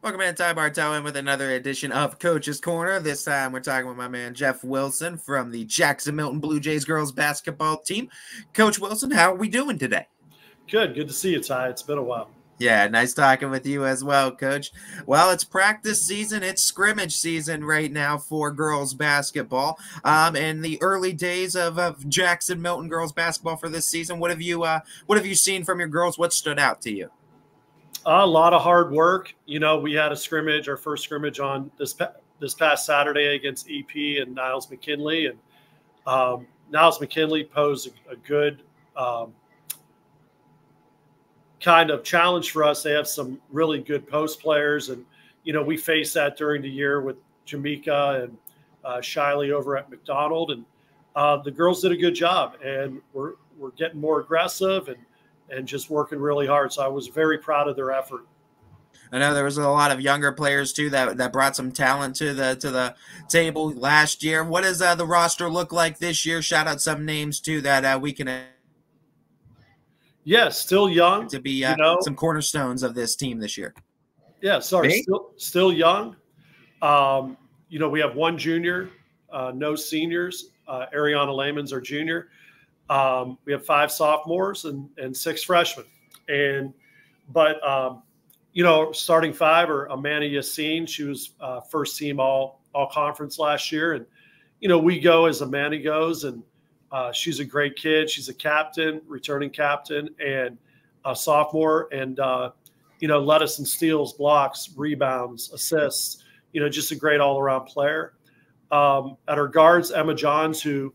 Welcome in, Ty Bartel, in with another edition of Coach's Corner. This time we're talking with my man Jeff Wilson from the Jackson Milton Blue Jays girls basketball team. Coach Wilson, how are we doing today? Good to see you, Ty. It's been a while. Yeah, nice talking with you as well, Coach. Well, it's practice season. It's scrimmage season right now for girls basketball. In the early days of Jackson Milton girls basketball for this season, what have you seen from your girls? What stood out to you? A lot of hard work. You know, we had our first scrimmage on this past Saturday against EP and Niles McKinley, and Niles McKinley posed a good kind of challenge for us. They have some really good post players, and you know, we faced that during the year with Jamaica and Shiley over at McDonald, and the girls did a good job, and we're getting more aggressive and just working really hard. So I was very proud of their effort. I know there was a lot of younger players too that brought some talent to the table last year. What does the roster look like this year? Shout out some names too that we can. Yeah, still young to be some cornerstones of this team this year. Yeah, sorry, still young. You know, we have one junior, no seniors. Ariana Lehman's our junior. We have 5 sophomores and 6 freshmen. But you know, starting 5 are Amanda Yassine. She was first team all conference last year. And, you know, we go as Amanda goes, and she's a great kid. She's a captain, returning captain, and a sophomore. And, you know, led us in steals, blocks, rebounds, assists, you know, just a great all-around player. At our guards, Emma Johns, who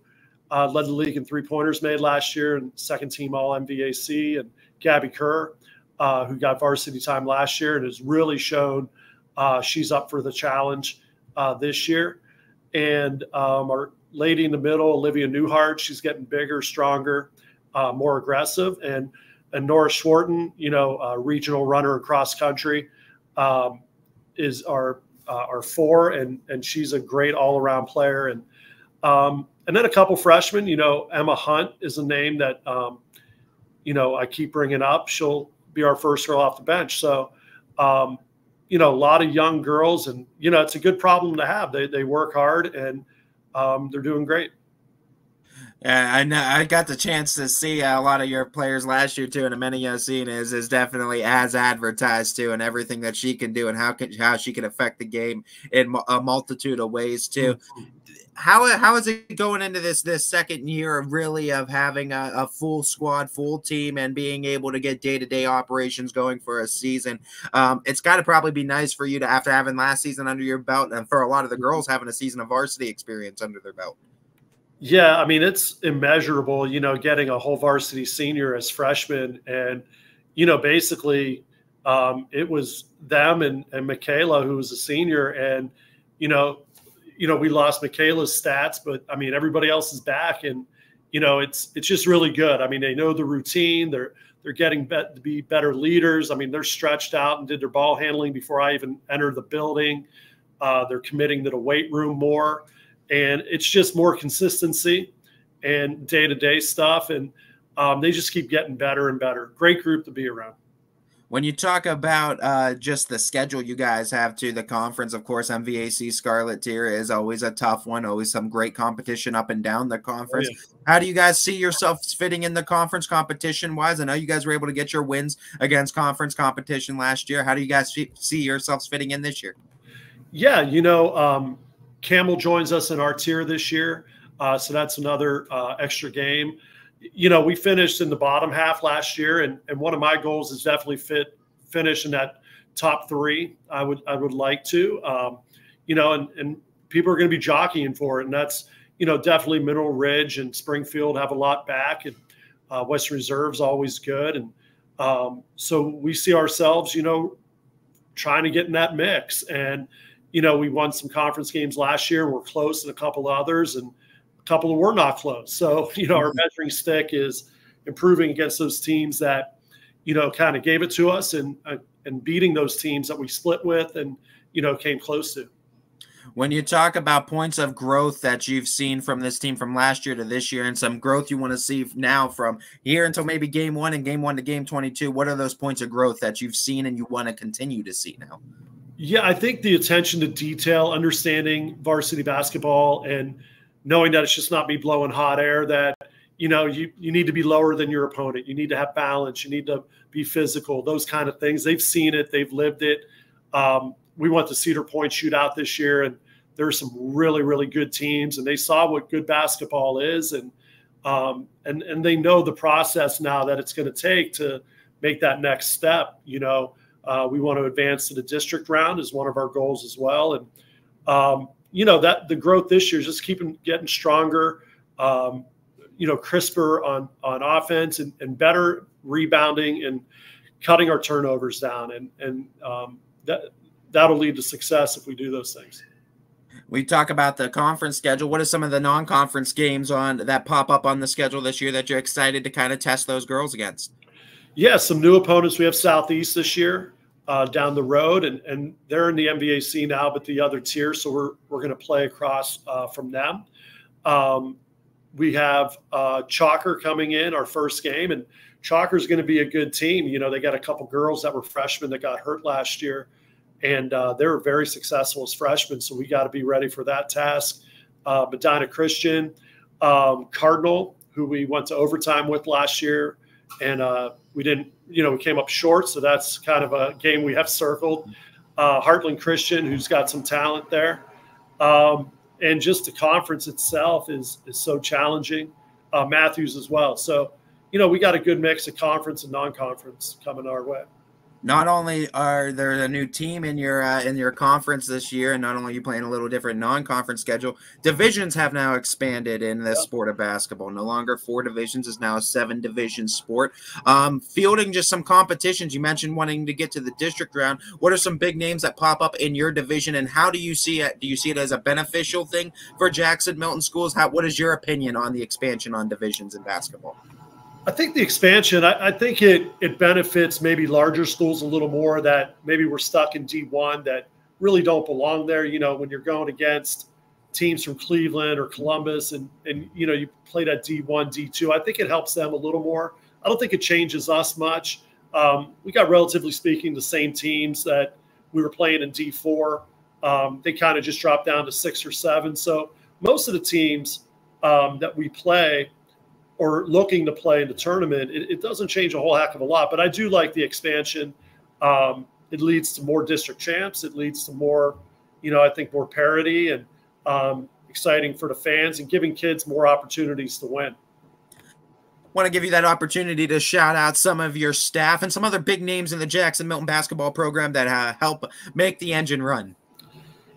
led the league in 3-pointers made last year and second team All-MVAC, and Gabby Kerr, who got varsity time last year and has really shown she's up for the challenge this year. And our lady in the middle, Olivia Newhart, she's getting bigger, stronger, more aggressive. And Nora Schwarten, you know, regional runner in cross country, is our 4, and she's a great all-around player. And then a couple freshmen, you know, Emma Hunt is a name that, you know, I keep bringing up. She'll be our first girl off the bench. So, you know, a lot of young girls, and, you know, it's a good problem to have. They work hard, and they're doing great. Yeah, I know. I got the chance to see a lot of your players last year too, and Amanda Yassine is definitely as advertised too, and everything that she can do, and how she can affect the game in a multitude of ways too. How is it going into this second year of having a full squad, full team, and being able to get day-to-day operations going for a season? It's got to probably be nice for you to, after having last season under your belt, and for a lot of the girls having a season of varsity experience under their belt. Yeah, I mean, it's immeasurable, you know, getting a whole varsity senior as freshmen. And, you know, basically it was them and Michaela, who was a senior. And, you know, we lost Michaela's stats, but I mean, everybody else is back, and, you know, it's just really good. I mean, they know the routine. They're getting to be better leaders. I mean, they're stretched out and did their ball handling before I even entered the building. They're committing to the weight room more. And it's just more consistency and day-to-day stuff. And they just keep getting better and better. Great group to be around. When you talk about just the schedule you guys have to the conference, of course, MVAC Scarlet Tier is always a tough one, always some great competition up and down the conference. Oh, yeah. How do you guys see yourselves fitting in the conference competition-wise? I know you guys were able to get your wins against conference competition last year. How do you guys see yourselves fitting in this year? Yeah, you know, Camel joins us in our tier this year, so that's another extra game. You know, we finished in the bottom half last year, and one of my goals is definitely finish in that top 3. I would like to, you know, and people are going to be jockeying for it, and that's, you know, definitely Mineral Ridge and Springfield have a lot back, and Western Reserve's always good, and so we see ourselves, you know, trying to get in that mix. And you know, we won some conference games last year. We're close in a couple of others, and a couple of were not close. So, you know, our measuring stick is improving against those teams that, you know, kind of gave it to us, and beating those teams that we split with and, you know, came close to. When you talk about points of growth that you've seen from this team from last year to this year, and some growth you want to see now from here until maybe game 1 and game 1 to game 22, what are those points of growth that you've seen and you want to continue to see now? Yeah, I think the attention to detail, understanding varsity basketball, and knowing that it's just not me blowing hot air, that, you need to be lower than your opponent. You need to have balance. You need to be physical, those kind of things. They've seen it. They've lived it. We went to Cedar Point Shootout this year, and there are some really, really good teams, and they saw what good basketball is. And they know the process now that it's going to take to make that next step. We want to advance to the district round is one of our goals as well. And, that the growth this year is just getting stronger, crisper on offense and better rebounding and cutting our turnovers down. And that'll lead to success if we do those things. We talk about the conference schedule. What are some of the non-conference games that pop up on the schedule this year that you're excited to kind of test those girls against? Yeah, some new opponents. We have Southeast this year down the road, and they're in the MVAC now, but the other tier. So we're going to play across from them. We have Chalker coming in our first game, and Chalker is going to be a good team. They got a couple girls that were freshmen that got hurt last year, and they were very successful as freshmen. So we got to be ready for that task. Medina Christian, Cardinal, who we went to overtime with last year, and we didn't, we came up short. So that's kind of a game we have circled. Heartland Christian, who's got some talent there. And just the conference itself is so challenging. Matthews as well. So, we got a good mix of conference and non-conference coming our way. Not only are there a new team in your conference this year, and not only are you playing a little different non-conference schedule, divisions have now expanded in the sport of basketball. No longer 4 divisions, is now a 7-division sport. Fielding just some competitions. You mentioned wanting to get to the district round. What are some big names that pop up in your division, and how do you see it? Do you see it as a beneficial thing for Jackson Milton schools? What is your opinion on the expansion on divisions in basketball? I think the expansion, I think it benefits maybe larger schools a little more that maybe we're stuck in D1 that really don't belong there. When you're going against teams from Cleveland or Columbus and you play that D1, D2, I think it helps them a little more. I don't think it changes us much. We got, relatively speaking, the same teams that we were playing in D4. They kind of just dropped down to 6 or 7. So most of the teams that we play or looking to play in the tournament, it doesn't change a whole heck of a lot. But I do like the expansion. It leads to more district champs. It leads to more, I think more parity and exciting for the fans and giving kids more opportunities to win. Want to give you that opportunity to shout out some of your staff and some other big names in the Jackson Milton basketball program that help make the engine run.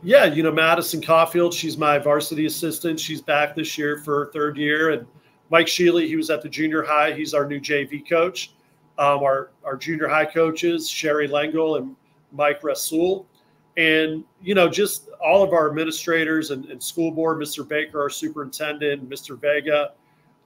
Yeah, Madison Caulfield, she's my varsity assistant. She's back this year for her 3rd year. And Mike Sheely, he was at the junior high. He's our new JV coach. Our junior high coaches, Sherry Lengel and Mike Rasul. And, just all of our administrators and school board, Mr. Baker, our superintendent, Mr. Vega,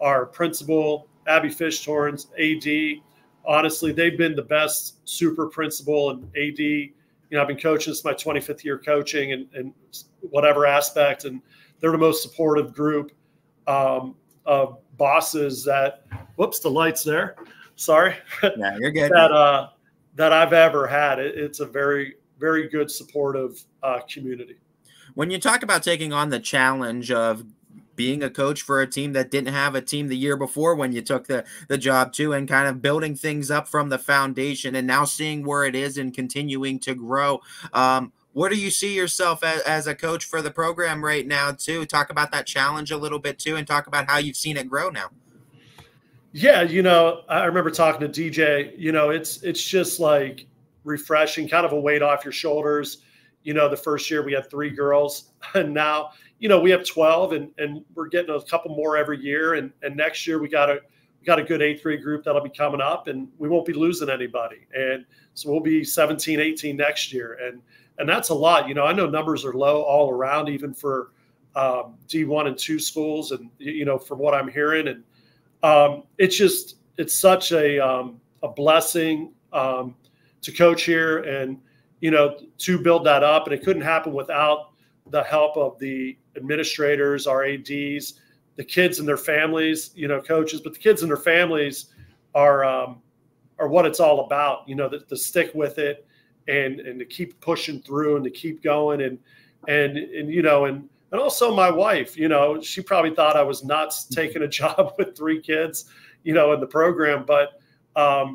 our principal, Abby Fishtorns, AD. Honestly, they've been the best super principal and AD. I've been coaching. This is my 25th year coaching and whatever aspect. And they're the most supportive group of bosses that, whoops, the light's there. Sorry. Yeah, you're good. that I've ever had. It's a very, very good supportive community. When you talk about taking on the challenge of being a coach for a team that didn't have a team the year before when you took the job too, and kind of building things up from the foundation and now seeing where it is and continuing to grow, where do you see yourself as a coach for the program right now too? Talk about that challenge a little bit too, and talk about how you've seen it grow now. Yeah, I remember talking to DJ, it's just like refreshing, kind of a weight off your shoulders. The first year we had 3 girls, and now, we have 12 and we're getting a couple more every year. And next year we got a good 8th grade group that'll be coming up, and we won't be losing anybody. And so we'll be 17, 18 next year. And that's a lot. I know numbers are low all around, even for D1 and 2 schools. And, from what I'm hearing, and it's such a blessing to coach here and, to build that up. And it couldn't happen without the help of the administrators, our ADs, the kids and their families, coaches, but the kids and their families are what it's all about, to stick with it and to keep pushing through and to keep going. And also my wife, she probably thought I was nuts taking a job with 3 kids, in the program, but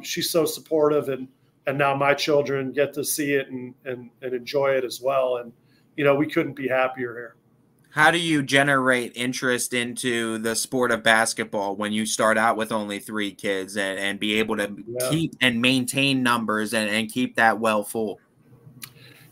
she's so supportive, and now my children get to see it and enjoy it as well. And, we couldn't be happier here. How do you generate interest into the sport of basketball when you start out with only 3 kids and be able to keep and maintain numbers and keep that well full?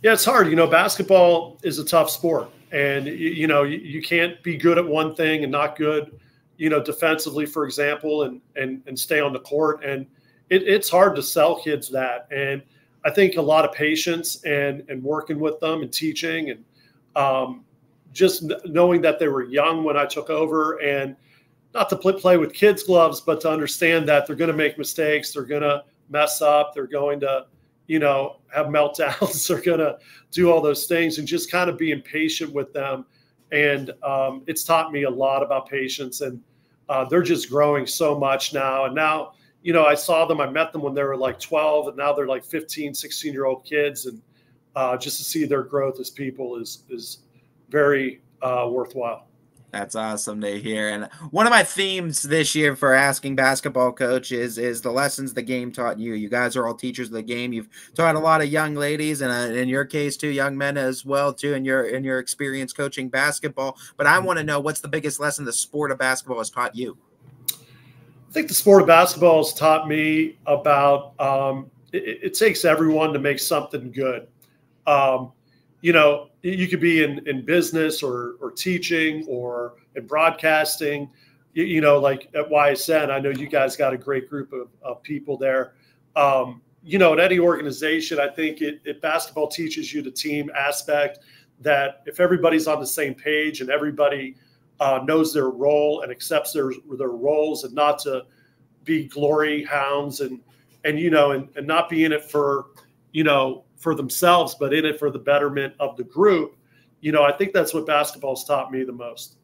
Yeah, it's hard. Basketball is a tough sport, and you can't be good at one thing and not good, defensively, for example, and stay on the court. And it's hard to sell kids that. And I think a lot of patience and working with them and teaching and just knowing that they were young when I took over, and not to play with kids' gloves, but to understand that they're going to make mistakes. They're going to mess up. They're going to, have meltdowns. They're going to do all those things, and just kind of being patient with them. And it's taught me a lot about patience, and they're just growing so much now. And now, I saw them, I met them when they were like 12, and now they're like 15, 16-year-old kids. And just to see their growth as people is very worthwhile. That's awesome to hear. And one of my themes this year for Asking Basketball Coaches is the lessons the game taught you. You guys are all teachers of the game. You've taught a lot of young ladies, and in your case too, young men as well too, in your experience coaching basketball. But I want to know, what's the biggest lesson the sport of basketball has taught you? I think the sport of basketball has taught me about it takes everyone to make something good. You could be in business or teaching or in broadcasting, like at YSN. I know you guys got a great group of people there. At any organization, I think basketball teaches you the team aspect, that if everybody's on the same page and everybody knows their role and accepts their roles, and not to be glory hounds and not be in it for themselves, but in it for the betterment of the group. I think that's what basketball's taught me the most.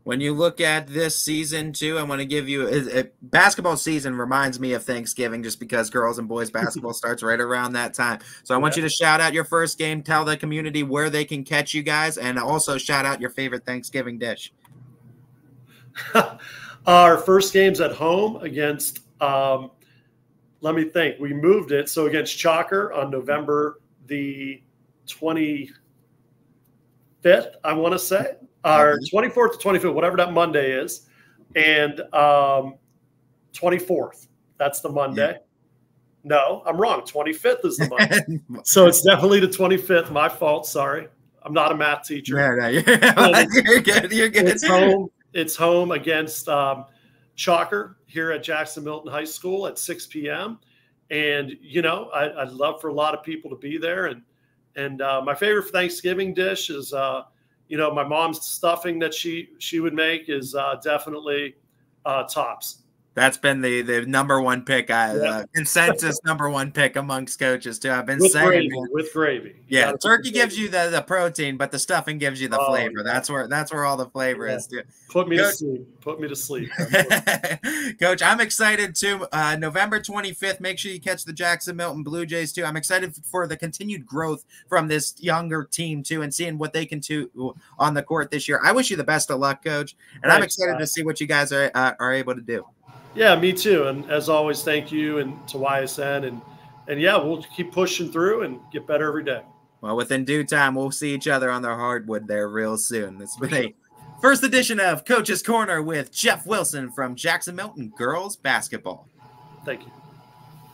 When you look at this season too, I want to give you basketball season reminds me of Thanksgiving, just because girls and boys basketball starts right around that time. So I want you to shout out your first game, tell the community where they can catch you guys, and also shout out your favorite Thanksgiving dish. Our first game's at home against, let me think, we moved it. So against Chalker on November the 25th, I want to say, or 24th to 25th, whatever that Monday is, and 24th. That's the Monday. Yeah. No, I'm wrong. 25th is the Monday. So it's definitely the 25th. My fault. Sorry. I'm not a math teacher. No, you're good. You're good. It's home against Chalker here at Jackson Milton High School at 6 p.m. And, I'd love for a lot of people to be there. And my favorite Thanksgiving dish is, my mom's stuffing that she would make is definitely tops. That's been the number one pick, consensus number one pick amongst coaches too. I've been saying with gravy. Yeah, turkey gives you the protein, but the stuffing gives you the flavor. Yeah. That's where all the flavor is too. Put me to sleep. Put me to sleep. Coach, I'm excited too. November 25th. Make sure you catch the Jackson Milton Blue Jays too. I'm excited for the continued growth from this younger team too, and seeing what they can do on the court this year. I wish you the best of luck, Coach, and I'm excited to see what you guys are able to do. Yeah, me too. And as always, thank you and to YSN. And yeah, we'll keep pushing through and get better every day. Well, within due time, we'll see each other on the hardwood there real soon. This has been a first edition of Coach's Corner with Jeff Wilson from Jackson Milton Girls Basketball. Thank you.